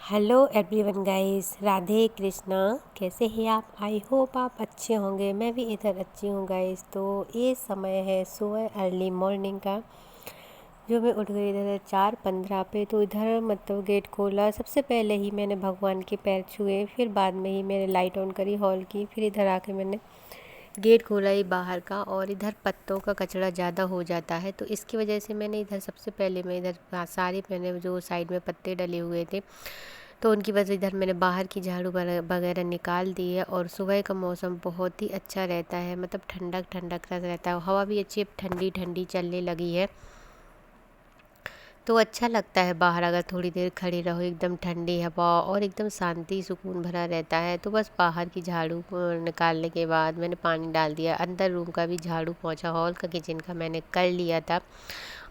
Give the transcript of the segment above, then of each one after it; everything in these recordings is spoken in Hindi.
Hello everyone guys, Radhe Krishna. कैसे हैं आप? आई होप आप अच्छे होंगे। मैं भी इधर अच्छी हूँ गाइस। तो ये समय है सुबह अर्ली मॉर्निंग का, जो मैं उठ गई इधर 4:15 पे। तो इधर मतलब गेट खोला, सबसे पहले ही मैंने भगवान के पैर छुए, फिर बाद में ही मैंने लाइट ऑन करी हॉल की, फिर इधर आके मैंने गेट खोला ही बाहर का। और इधर पत्तों का कचरा ज़्यादा हो जाता है, तो इसकी वजह से मैंने इधर सबसे पहले मैं इधर सारे मैंने जो साइड में पत्ते डले हुए थे, तो उनकी वजह इधर मैंने बाहर की झाड़ू वगैरह निकाल दी है। और सुबह का मौसम बहुत ही अच्छा रहता है, मतलब ठंडक ठंडक सा रहता है, हवा भी अच्छी ठंडी ठंडी चलने लगी है। तो अच्छा लगता है बाहर अगर थोड़ी देर खड़ी रहो, एकदम ठंडी हवा और एकदम शांति सुकून भरा रहता है। तो बस बाहर की झाड़ू को निकालने के बाद मैंने पानी डाल दिया, अंदर रूम का भी झाड़ू पोंछा, हॉल का किचन का मैंने कर लिया था।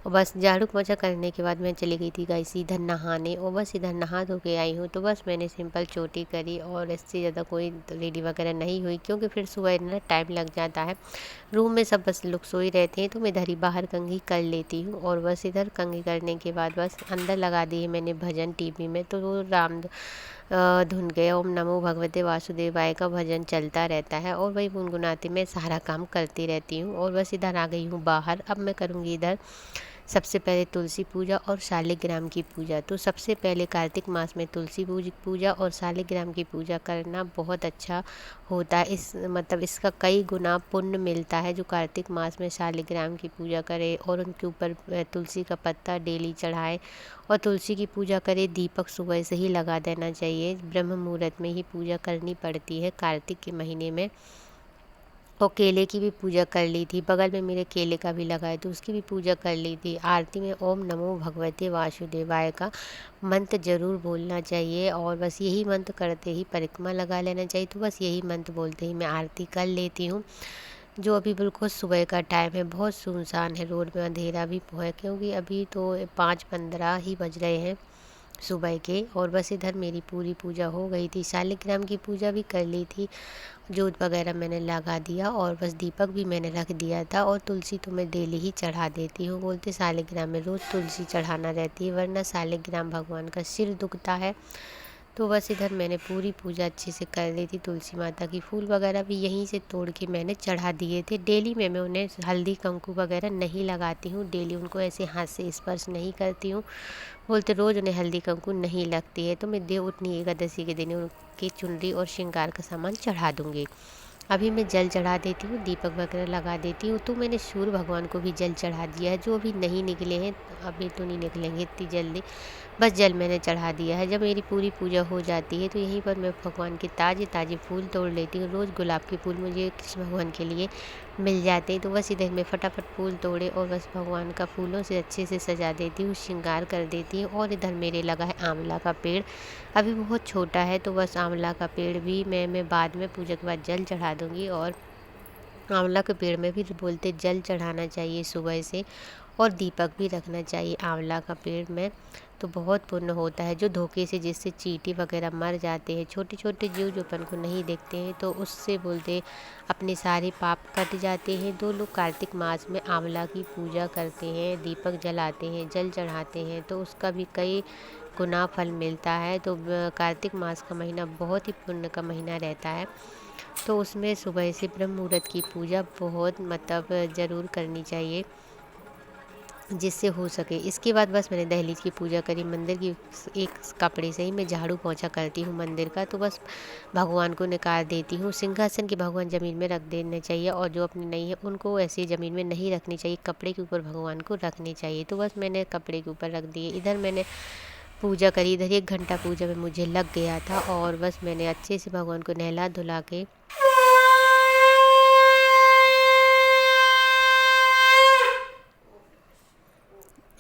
और बस झाड़ू पोंछा करने के बाद मैं चली गई थी गाइस इधर नहाने, और बस इधर नहा धो के आई हूँ। तो बस मैंने सिंपल चोटी करी और इससे ज़्यादा कोई रेडी वगैरह नहीं हुई, क्योंकि फिर सुबह ना टाइम लग जाता है। रूम में सब बस लोग सोई रहते हैं, तो मैं इधर ही बाहर कंघी कर लेती हूँ। और बस इधर कंघी करने के बाद बस अंदर लगा दी है मैंने भजन टीवी में। तो वो धुन गए ओम नमो भगवते वासुदेवाय का भजन चलता रहता है, और वही गुनगुनाती मैं सारा काम करती रहती हूँ। और बस इधर आ गई हूँ बाहर। अब मैं करूँगी इधर सबसे पहले तुलसी पूजा और शालिग्राम की पूजा। तो सबसे पहले कार्तिक मास में तुलसी पूजा और शालिग्राम की पूजा करना बहुत अच्छा होता है। इस मतलब इसका कई गुना पुण्य मिलता है जो कार्तिक मास में शालिग्राम की पूजा करे और उनके ऊपर तुलसी का पत्ता डेली चढ़ाए और तुलसी की पूजा करे। दीपक सुबह से ही लगा देना चाहिए, ब्रह्म मुहूर्त में ही पूजा करनी पड़ती है कार्तिक के महीने में। और केले की भी पूजा कर ली थी, बगल में मेरे केले का भी लगाए तो उसकी भी पूजा कर ली थी। आरती में ओम नमो भगवते वासुदेवाय का मंत्र ज़रूर बोलना चाहिए, और बस यही मंत्र करते ही परिक्रमा लगा लेना चाहिए। तो बस यही मंत्र बोलते ही मैं आरती कर लेती हूँ। जो अभी बिल्कुल सुबह का टाइम है, बहुत सुनसान है, रोड में अंधेरा भी है, क्योंकि अभी तो 5:15 ही बज रहे हैं सुबह के। और बस इधर मेरी पूरी पूजा हो गई थी, शालिग्राम की पूजा भी कर ली थी, जोत वगैरह मैंने लगा दिया, और बस दीपक भी मैंने रख दिया था। और तुलसी तो मैं डेली ही चढ़ा देती हूँ, बोलते शालिग्राम में रोज़ तुलसी चढ़ाना रहती है, वरना शालिग्राम भगवान का सिर दुखता है। तो बस इधर मैंने पूरी पूजा अच्छे से कर ली थी। तुलसी माता की फूल वगैरह भी यहीं से तोड़ के मैंने चढ़ा दिए थे। डेली मैं उन्हें हल्दी कुंकू वगैरह नहीं लगाती हूँ, डेली उनको ऐसे हाथ से स्पर्श नहीं करती हूँ, बोलते रोज़ उन्हें हल्दी कुंकू नहीं लगती है। तो मैं देव उठनी एकादशी के दिन उनकी चुनरी और श्रृंगार का सामान चढ़ा दूँगी। अभी मैं जल चढ़ा देती हूँ, दीपक वगैरह लगा देती हूँ। तो मैंने सूर्य भगवान को भी जल चढ़ा दिया है, जो अभी नहीं निकले हैं, अभी तो नहीं निकलेंगे इतनी जल्दी। बस जल मैंने चढ़ा दिया है। जब मेरी पूरी पूजा हो जाती है तो यहीं पर मैं भगवान के ताज़े ताज़े फूल तोड़ लेती हूँ। रोज़ गुलाब के फूल मुझे कृष्ण भगवान के लिए मिल जाते हैं, तो बस इधर मैं फटाफट फूल तोड़े और बस भगवान का फूलों से अच्छे से सजा देती हूँ, श्रृंगार कर देती हूँ। और इधर मेरे लगा है आंवला का पेड़, अभी बहुत छोटा है, तो बस आंवला का पेड़ भी मैं बाद में पूजा के बाद जल चढ़ा दूँगी। और आंवला के पेड़ में भी बोलते जल चढ़ाना चाहिए सुबह से, और दीपक भी रखना चाहिए आंवला का पेड़ में, तो बहुत पुण्य होता है। जो धोखे से जिससे चींटी वगैरह मर जाते हैं, छोटे छोटे जीव जो अपन को नहीं देखते हैं, तो उससे बोलते अपने सारे पाप कट जाते हैं। दो लोग कार्तिक मास में आंवला की पूजा करते हैं, दीपक जलाते हैं, जल चढ़ाते हैं, तो उसका भी कई गुना फल मिलता है। तो कार्तिक मास का महीना बहुत ही पुण्य का महीना रहता है, तो उसमें सुबह से ब्रह्म मुहूर्त की पूजा बहुत मतलब ज़रूर करनी चाहिए, जिससे हो सके। इसके बाद बस मैंने दहलीज की पूजा करी, मंदिर की एक कपड़े से ही मैं झाड़ू पोंछा करती हूँ मंदिर का। तो बस भगवान को निकाल देती हूँ, सिंहासन के भगवान ज़मीन में रख देने चाहिए, और जो अपने नहीं है उनको ऐसे ज़मीन में नहीं रखनी चाहिए, कपड़े के ऊपर भगवान को रखने चाहिए। तो बस मैंने कपड़े के ऊपर रख दिए। इधर मैंने पूजा करी, इधर 1 घंटा पूजा में मुझे लग गया था, और बस मैंने अच्छे से भगवान को नहला धुला के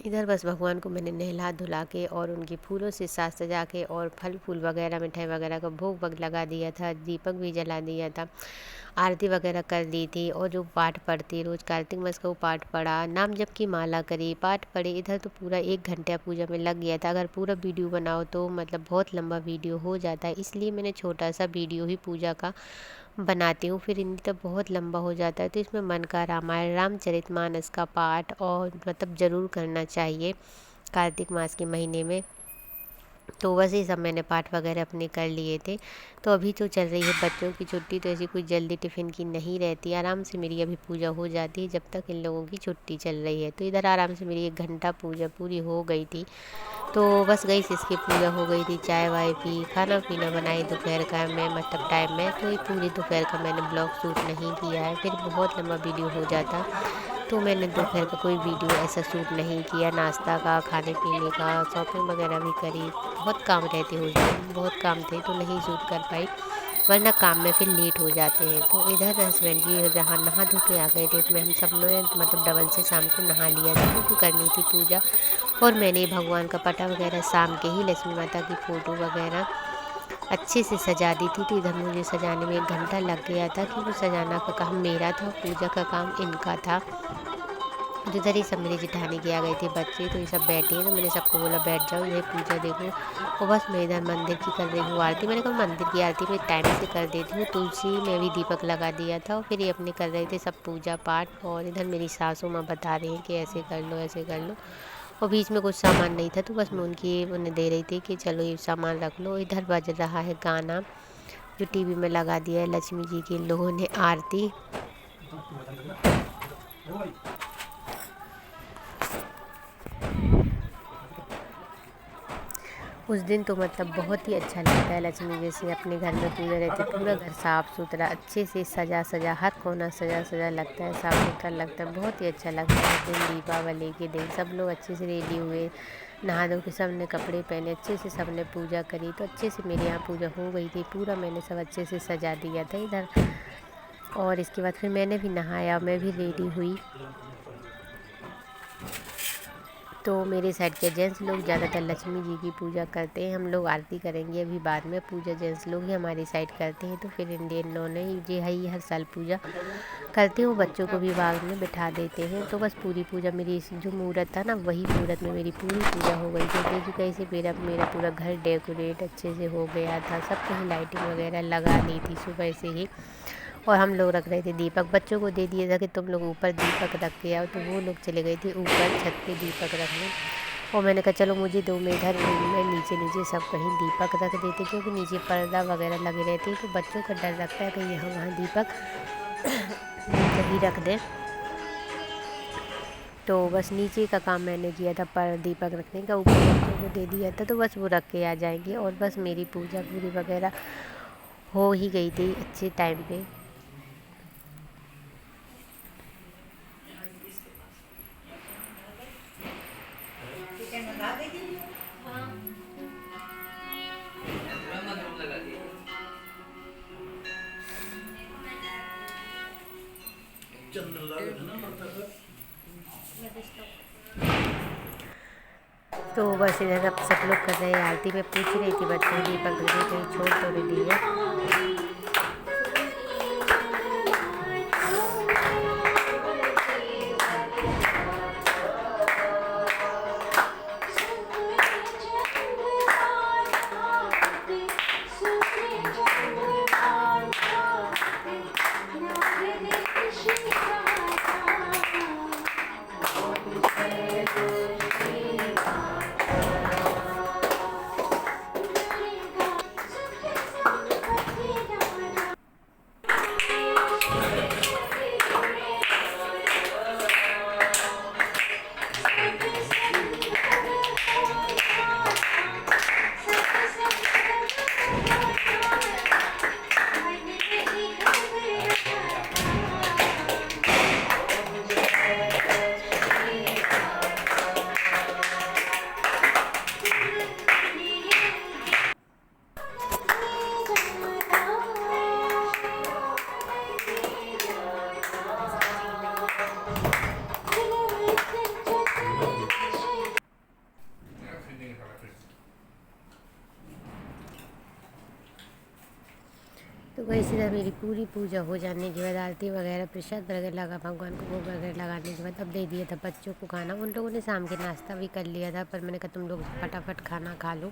इधर बस भगवान को मैंने नहला धुला के और उनके फूलों से साज सजा के और फल फूल वगैरह मिठाई वगैरह का भोग वग लगा दिया था, दीपक भी जला दिया था, आरती वगैरह कर दी थी। और जो पाठ पढ़ती रोज़ कार्तिक मास का वो पाठ पढ़ा, नाम जप की माला करी, पाठ पढ़े। इधर तो पूरा 1 घंटा पूजा में लग गया था। अगर पूरा वीडियो बनाओ तो मतलब बहुत लंबा वीडियो हो जाता है, इसलिए मैंने छोटा सा वीडियो ही पूजा का बनाती हूँ, फिर इनकी तो बहुत लंबा हो जाता है। तो इसमें मन का रामायण रामचरितमानस का पाठ और मतलब ज़रूर करना चाहिए कार्तिक मास के महीने में। तो बस ये सब मैंने पाठ वगैरह अपने कर लिए थे। तो अभी तो चल रही है बच्चों की छुट्टी, तो ऐसी कोई जल्दी टिफ़िन की नहीं रहती, आराम से मेरी अभी पूजा हो जाती है जब तक इन लोगों की छुट्टी चल रही है। तो इधर आराम से मेरी 1 घंटा पूजा पूरी हो गई थी। तो बस गई सी इसकी पूजा हो गई थी, चाय वाय पी, खाना पीना बनाई दोपहर का मैं मतलब टाइम में। तो ये पूरी दोपहर का मैंने ब्लॉग शूट नहीं किया है, फिर बहुत लंबा वीडियो हो जाता। तो मैंने दोपहर का कोई वीडियो ऐसा शूट नहीं किया। नाश्ता का, खाने पीने का, शॉपिंग वगैरह भी करी, बहुत काम रहते उस दिन, बहुत काम थे तो नहीं शूट कर पाई, वरना काम में फिर लेट हो जाते हैं। तो इधर हस्बैंड जी जहाँ नहा धो के आ गए थे, तो मैं हम सब ने मतलब डबल से शाम को नहा लिया था क्योंकि करनी थी पूजा। और मैंने भगवान का पटा वगैरह शाम के ही लक्ष्मी माता की फ़ोटो वगैरह अच्छे से सजा दी थी। तो इधर मुझे सजाने में 1 घंटा लग गया था क्योंकि सजाना का काम मेरा था, पूजा का काम इनका था। तो इधर ही सब मेरी जेठानी के आ गए थे बच्चे, तो ये सब बैठे हैं, तो मैंने सबको बोला बैठ जाओ इधर पूजा देखो। और बस मैं इधर मंदिर की कर रही हूँ आरती। मैंने कहा मंदिर की आरती मैं टाइम से कर देती हूँ, तुलसी में भी दीपक लगा दिया था। और फिर ये अपने कर रहे थे सब पूजा पाठ, और इधर मेरी सासू माँ बता रही हैं कि ऐसे कर लो ऐसे कर लो। और बीच में कुछ सामान नहीं था तो बस मैं उन्हें दे रही थी कि चलो ये सामान रख लो। इधर बज रहा है गाना जो टीवी में लगा दिया है लक्ष्मी जी की इन लोगों ने आरती। उस दिन तो मतलब बहुत ही अच्छा लगता है, लक्ष्मी जैसे अपने घर में पूजा रहती है, पूरा घर साफ़ सुथरा अच्छे से सजा सजा, हर कोना सजा सजा लगता है, साफ़ सुथरा लगता है, बहुत ही अच्छा लगता है। उस दिन दीपावली के दिन सब लोग अच्छे से रेडी हुए, नहा धो के सब ने कपड़े पहने, अच्छे से सब ने पूजा करी। तो अच्छे से मेरे यहाँ पूजा हो गई थी, पूरा मैंने सब अच्छे से सजा दिया था इधर। और इसके बाद फिर मैंने भी नहाया, मैं भी रेडी हुई। तो मेरे साइड के जेंट्स लोग ज़्यादातर लक्ष्मी जी की पूजा करते हैं, हम लोग आरती करेंगे अभी बाद में, पूजा जेंट्स लोग ही हमारी साइड करते हैं। तो फिर इंडियन नॉन जी ही हर साल पूजा करते हैं, वो बच्चों को भी बाग में बिठा देते हैं। तो बस पूरी पूजा मेरी जो मुहूर्त था ना, वही मुहूर्त में मेरी पूरी पूजा हो गई थी। देखिए कैसे मेरा पूरा घर डेकोरेट अच्छे से हो गया था, सब कहीं लाइटिंग वगैरह लगा दी थी सुबह से ही। और हम लोग रख रहे थे दीपक, बच्चों को दे दिया था कि तुम लोग ऊपर दीपक रख के आओ, तो वो लोग चले गए थे ऊपर छत पे दीपक रखने। और मैंने कहा चलो मुझे दो, मैं इधर रूम में नीचे नीचे सब कहीं दीपक रख देते क्योंकि नीचे पर्दा वगैरह लगे रहती है, तो बच्चों का डर लगता है कि यहाँ वहाँ दीपक कहीं रख दें। तो बस नीचे का काम मैंने किया था, पर दीपक रखने का ऊपर बच्चों को दे दिया था, तो बस वो रख के आ जाएंगे। और बस मेरी पूजा पूरी वगैरह हो ही गई थी अच्छे टाइम पे। तो बस इधर अब सब लोग कर रहे हैं आरती। में पूछ रही थी बच्चों दीपक दीदी कहीं छोड़ तो नहीं दिए। तो वही सीधा मेरी पूरी पूजा हो जाने के बाद आरती वगैरह प्रसाद वगैरह लगा, भगवान को भोग वगैरह लगाने के बाद अब दे दिया था बच्चों को खाना। उन लोगों ने शाम के नाश्ता भी कर लिया था, पर मैंने कहा तुम लोग फटाफट खाना खा लो,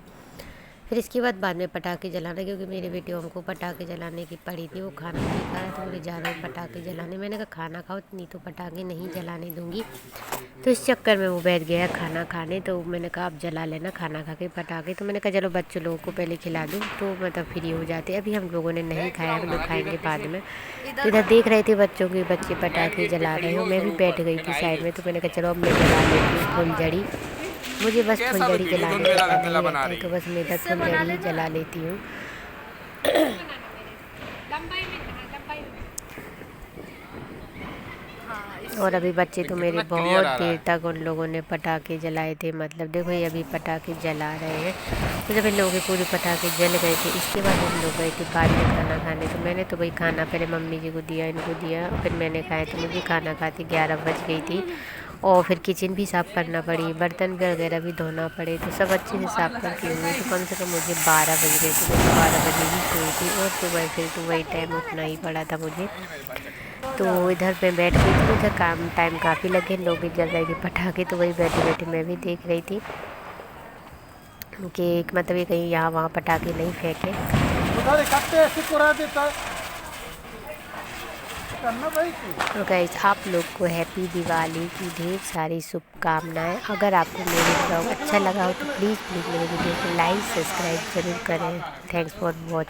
फिर इसके बाद में पटाखे जलाना, क्योंकि मेरे बेटे हमको पटाखे जलाने की पड़ी थी। वो खाना नहीं खा रहा, तो बोले जा रहे हो पटाखे जलाने। मैंने कहा खाना खाओ, नहीं तो पटाखे नहीं जलाने दूँगी। तो इस चक्कर में वो बैठ गया खाना खाने। तो मैंने कहा आप जला लेना खाना खा के पटाखे। तो मैंने कहा चलो बच्चों लोगों को पहले खिला दूँ, तो मतलब फ्री हो जाते। अभी हम लोगों ने नहीं खाया, हम लोग खाएंगे बाद में। तो इधर देख रहे थे बच्चों के, बच्चे पटाखे जला रहे हो, मैं भी बैठ गई थी साइड में। तो मैंने कहा चलो अब मैं जला लेती हूँ फुलझड़ी। मुझे बस फुलझड़ी जलाने का पता नहीं रहता है, तो बस मैं इधर फुलझड़ी जला लेती हूँ। और अभी बच्चे तो मेरे बहुत देर तक उन लोगों ने पटाखे जलाए थे। मतलब देखो ये अभी पटाखे जला रहे हैं। तो जब इन लोगों के पूरे पटाखे जल गए थे, इसके बाद हम लोग गए थे बाद में खाना खाने। तो मैंने तो भाई खाना पहले मम्मी जी को दिया, इनको दिया, फिर मैंने खाया। तो मुझे खाना खाते 11 बज गई थी। और फिर किचन भी साफ़ करना पड़ी, बर्तन वगैरह भी धोना पड़े। तो सब अच्छे से साफ़ करके हुए तो कम से कम मुझे 12 बज गए थे। मैं 12 बजे ही सोई थी और सुबह फिर तो वही टाइम उठना ही पड़ा था मुझे। तो इधर मैं बैठ गई थी, उधर टाइम काफ़ी लगे, लोग भी जल रहे थे पटाखे। तो वही बैठे बैठे मैं भी देख रही थी कि मतलब ये कहीं यहाँ वहाँ पटाखे नहीं फेंके। तो गाइस आप लोग को हैप्पी दिवाली की ढेर सारी शुभकामनाएं। अगर आपको मेरे ब्लॉग अच्छा लगा हो तो प्लीज़ मेरे वीडियो को लाइक सब्सक्राइब ज़रूर करें। Thanks for watching.